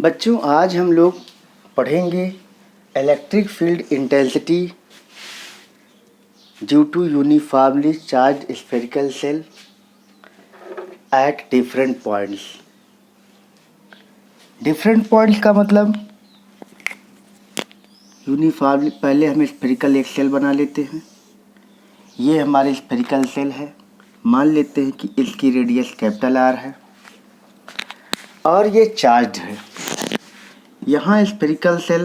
बच्चों, आज हम लोग पढ़ेंगे electric field intensity due to uniformly charge spherical shell at different points. Different points का मतलब यूनिफॉर्मली, पहले हम स्फेरिकल एक सेल बना लेते हैं। ये हमारे स्फेरिकल सेल है। मान लेते हैं कि इसकी रेडियस कैपिटल आर है और ये चार्ज है। यहाँ स्फेरिकल सेल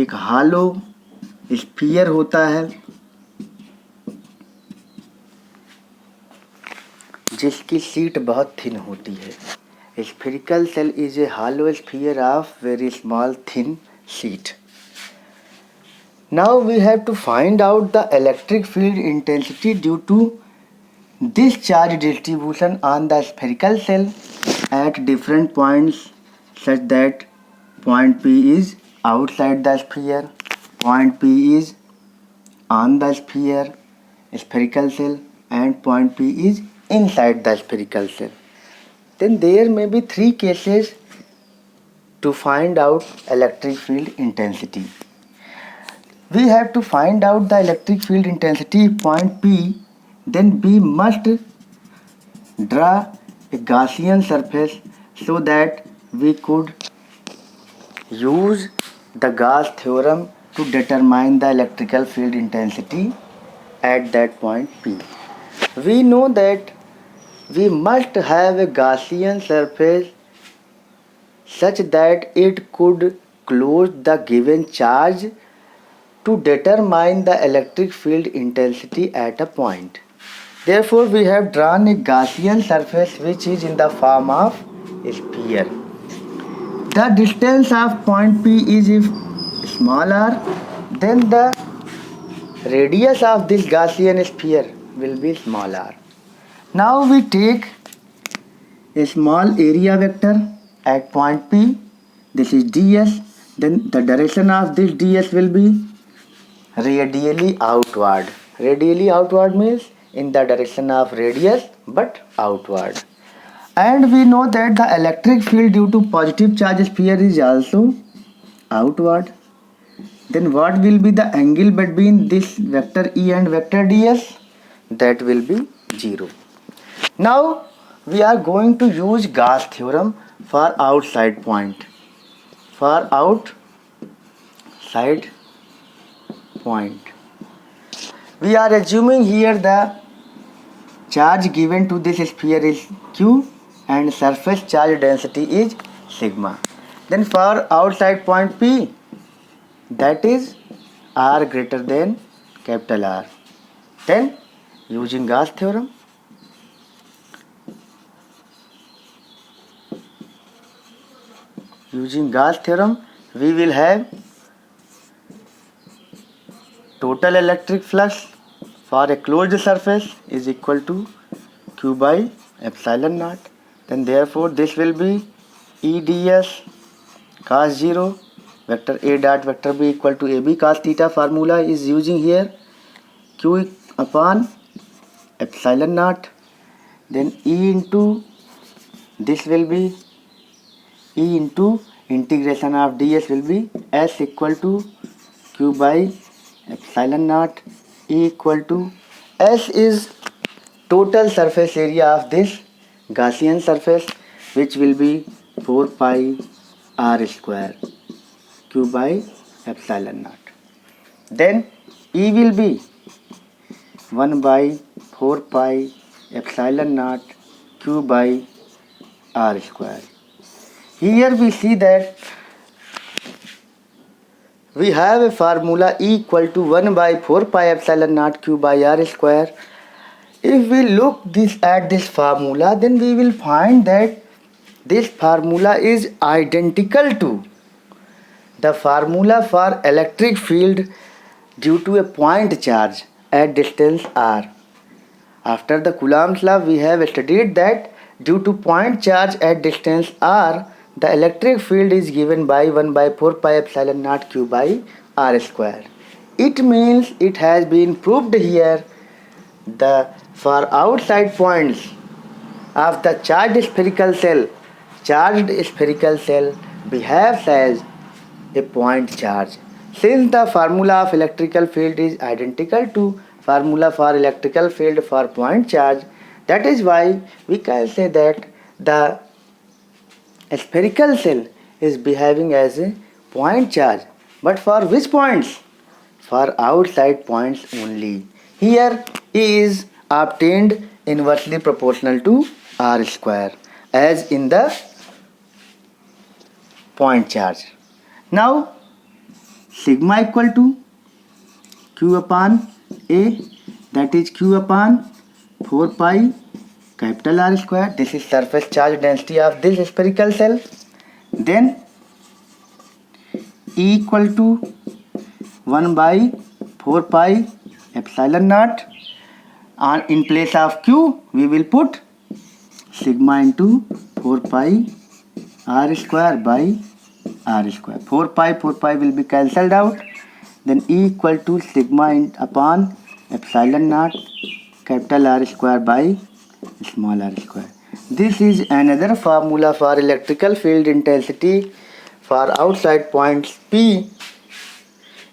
एक हालो स्फीयर होता है जिसकी शीट बहुत थिन होती है। Spherical shell is a hollow sphere of very small thin sheet. Now we have to find out the electric field intensity due to this charge distribution on the spherical cell at different points such that point P is outside the sphere, point P is on the sphere spherical cell and point P is inside the spherical cell. Then there may be three cases to find out electric field intensity. We have to find out the electric field intensity point P. Then we must draw a Gaussian surface so that we could use the Gauss theorem to determine the electrical field intensity at that point P. We know that we must have a Gaussian surface such that it could close the given charge to determine the electric field intensity at a point. Therefore, we have drawn a Gaussian surface which is in the form of a sphere. The distance of point P is if small r, then the radius of this Gaussian sphere will be small r. Now we take a small area vector at point P. This is ds. Then the direction of this ds will be radially outward. Radially outward means in the direction of radius but outward. And we know that the electric field due to positive charge sphere is also outward. Then what will be the angle between this vector E and vector ds? That will be 0. Now we are going to use Gauss theorem for outside point. For outside point, we are assuming here the charge given to this sphere is q and surface charge density is sigma. Then for outside point P, that is r greater than capital R. Then using Gauss theorem, we will have total electric flux for a closed surface is equal to q by epsilon naught. Then therefore this will be E ds cos 0 vector A dot vector B equal to AB cos theta. Formula is using here q upon epsilon naught. Then E into this will be E into integration of ds will be S equal to q by epsilon naught. E equal to S is total surface area of this Gaussian surface, which will be 4 pi r square q by epsilon naught. Then E will be 1 by 4 pi epsilon naught q by r square. Here we see that we have a formula E equal to 1 by 4 pi epsilon naught q by r square. If we look at this formula, then we will find that this formula is identical to the formula for electric field due to a point charge at distance r. After the Coulomb's law, we have studied that due to point charge at distance r, the electric field is given by 1 by 4 pi epsilon naught q by r square. It means it has been proved here the for outside points of the charged spherical cell charged spherical cell behaves as a point charge. Since the formula of electrical field is identical to formula for electrical field for point charge, that is why we can say that the spherical cell is behaving as a point charge. But for which points? For outside points only. Here E is obtained inversely proportional to R square as in the point charge. Now sigma equal to Q upon A, that is Q upon 4 pi capital R square. This is surface charge density of this spherical cell. Then E equal to 1 by 4 pi epsilon naught. And in place of Q we will put sigma into 4 pi R square by R square. 4 pi will be cancelled out. Then E equal to sigma upon epsilon naught capital R square by small r square. This is another formula for electrical field intensity for outside points P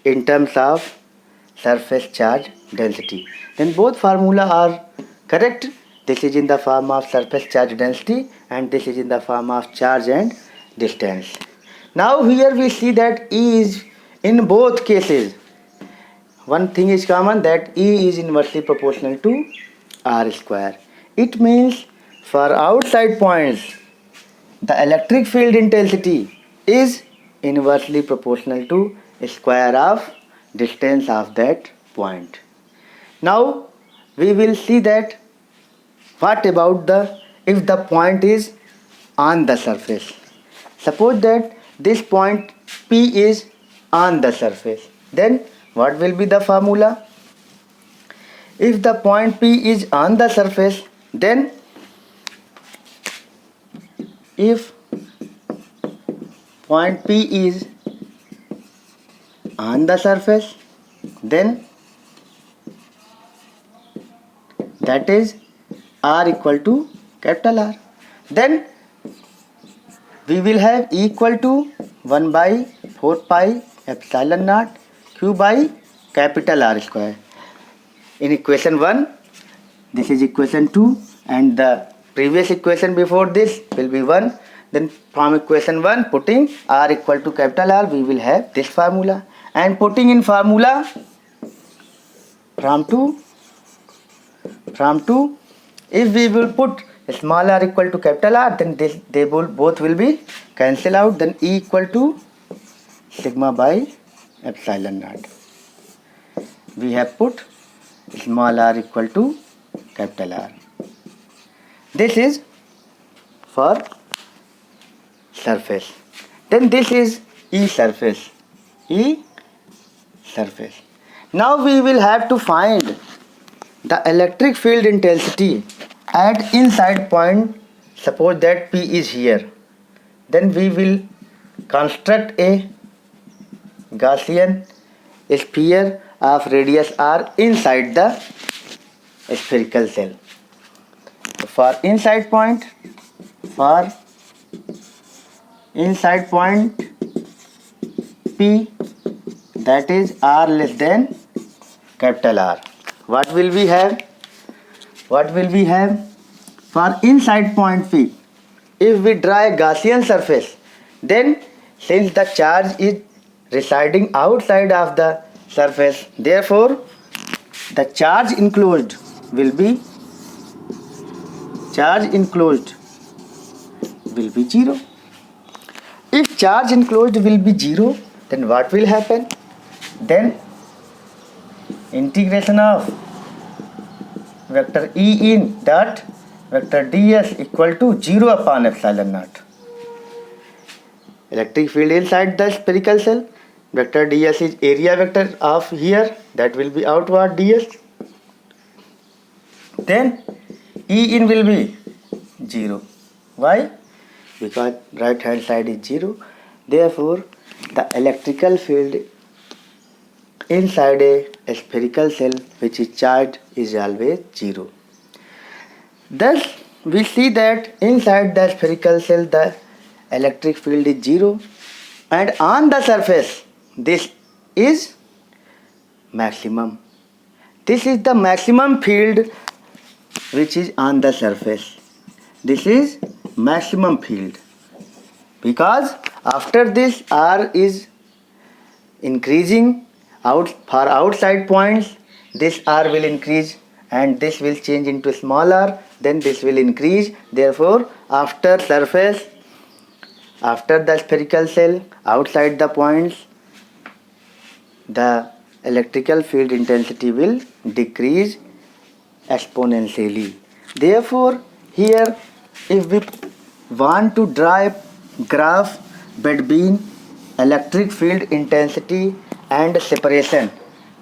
in terms of surface charge density. Then both formula are correct. This is in the form of surface charge density and this is in the form of charge and distance. Now here we see that E is in both cases. One thing is common, that E is inversely proportional to R square. It means for outside points the electric field intensity is inversely proportional to square of distance of that point. Now we will see that what about if the point is on the surface. Suppose that this point P is on the surface. Then what will be the formula? If the point P is on the surface, then if point P is on the surface, then that is R equal to capital R. Then we will have E equal to 1 by 4 pi epsilon naught Q by capital R square. In equation 1, this is equation 2 and the previous equation before this will be 1. Then from equation 1 putting R equal to capital R, we will have this formula, and putting in formula from 2, if we will put small r equal to capital R, then they both will be cancel out. Then E equal to sigma by epsilon naught. We have put small r equal to capital R. This is for surface. Then this is E surface. E surface. Now we will have to find the electric field intensity at inside point. Suppose that P is here. Then we will construct a Gaussian sphere of radius r inside the spherical cell. For inside point P, that is r less than capital R. What will we have? For inside point P, if we draw a Gaussian surface, then since the charge is residing outside of the surface, therefore the charge enclosed will be 0. If charge enclosed will be 0, then what will happen? Then integration of vector E in dot vector ds equal to 0 upon epsilon naught. Electric field inside the spherical cell, vector ds is area vector of here, that will be outward ds. Then E in will be 0. Why? Because right hand side is 0. Therefore the electrical field inside a spherical cell which is charged is always 0. Thus we see that inside the spherical cell the electric field is 0, and on the surface this is maximum. This is the maximum field which is on the surface. This is maximum field, because after this R is increasing out for outside points, this R will increase and this will change into smaller, then this will increase. Therefore after surface, after the spherical cell, outside the points, the electrical field intensity will decrease exponentially. Therefore here, if we want to draw a graph between electric field intensity and separation,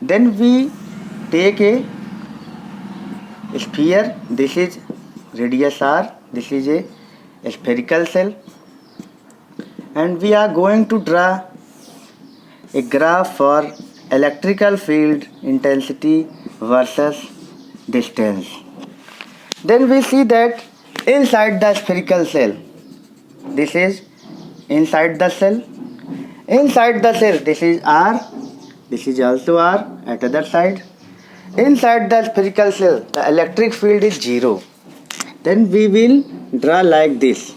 then we take a sphere. This is radius r, this is a spherical cell, and we are going to draw a graph for electrical field intensity versus distance. Then we see that inside the spherical cell, this is inside the cell. Inside the cell, this is R, this is also R at other side. Inside the spherical cell, the electric field is 0. Then we will draw like this.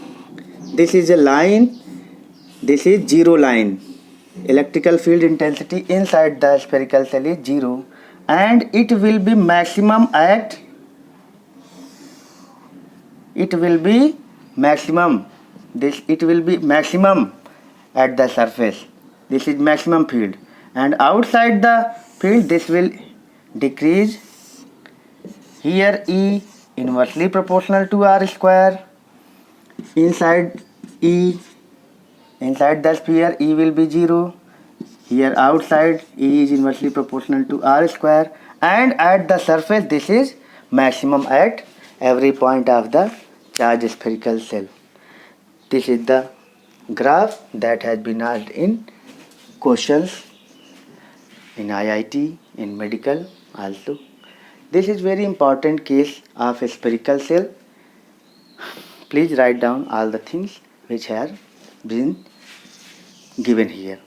This is a line, this is 0 line. Electrical field intensity inside the spherical cell is 0, and it will be maximum at it will be maximum at the surface. This is maximum field, and outside the field this will decrease. Here E inversely proportional to R square. Inside the sphere E will be 0. Here outside E is inversely proportional to R square, and at the surface this is maximum at every point of the charged spherical cell. This is the graph that has been asked in questions in IIT, in medical also. This is very important case of a spherical cell. Please write down all the things which have been given here.